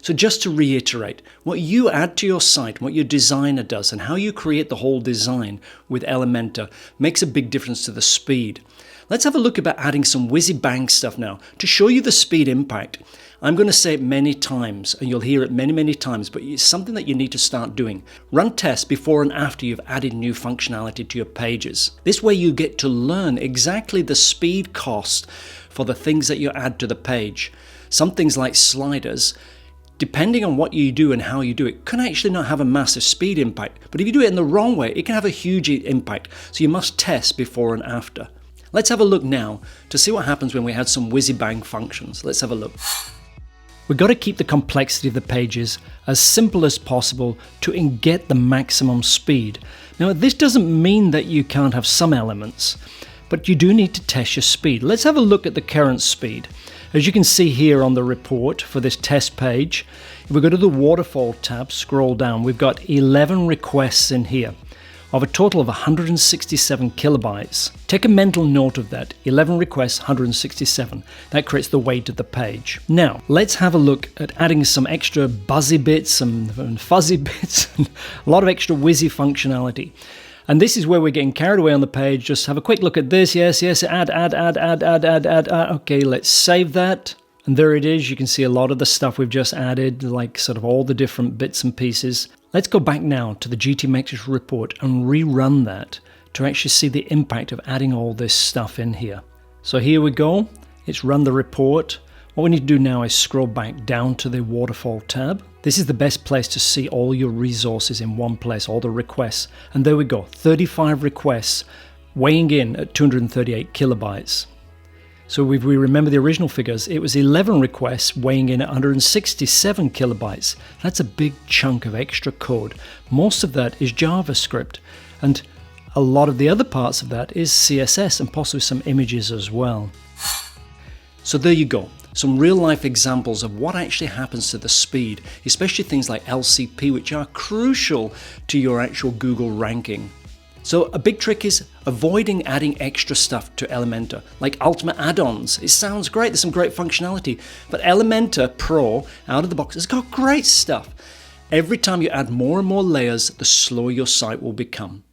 So just to reiterate, what you add to your site, what your designer does, and how you create the whole design with Elementor makes a big difference to the speed. Let's have a look about adding some whizzy-bang stuff now to show you the speed impact. I'm going to say it many times, and you'll hear it many times, but it's something that you need to start doing. Run tests before and after you've added new functionality to your pages. This way you get to learn exactly the speed cost for the things that you add to the page. Some things like sliders, depending on what you do and how you do it, can actually not have a massive speed impact. But if you do it in the wrong way, it can have a huge impact. So you must test before and after. Let's have a look now to see what happens when we add some whizzy-bang functions. Let's have a look. We've got to keep the complexity of the pages as simple as possible to get the maximum speed. Now, this doesn't mean that you can't have some elements, but you do need to test your speed. Let's have a look at the current speed. As you can see here on the report for this test page, if we go to the waterfall tab, scroll down, we've got 11 requests in here of a total of 167 kilobytes. Take a mental note of that, 11 requests, 167. That creates the weight of the page. Now, let's have a look at adding some extra buzzy bits and fuzzy bits, and a lot of extra whizzy functionality. And this is where we're getting carried away on the page. Just have a quick look at this. Yes, add. Okay, let's save that. And there it is. You can see a lot of the stuff we've just added, like sort of all the different bits and pieces. Let's go back now to the GTmetrix report and rerun that to actually see the impact of adding all this stuff in here. So here we go. It's run the report. What we need to do now is scroll back down to the waterfall tab. This is the best place to see all your resources in one place, all the requests. And there we go, 35 requests weighing in at 238 kilobytes. So if we remember the original figures, it was 11 requests weighing in at 167 kilobytes. That's a big chunk of extra code. Most of that is JavaScript, and a lot of the other parts of that is CSS and possibly some images as well. So there you go. Some real-life examples of what actually happens to the speed, especially things like LCP, which are crucial to your actual Google ranking. So a big trick is avoiding adding extra stuff to Elementor, like Ultimate add-ons. It sounds great, there's some great functionality, but Elementor Pro, out of the box, has got great stuff. Every time you add more and more layers, the slower your site will become.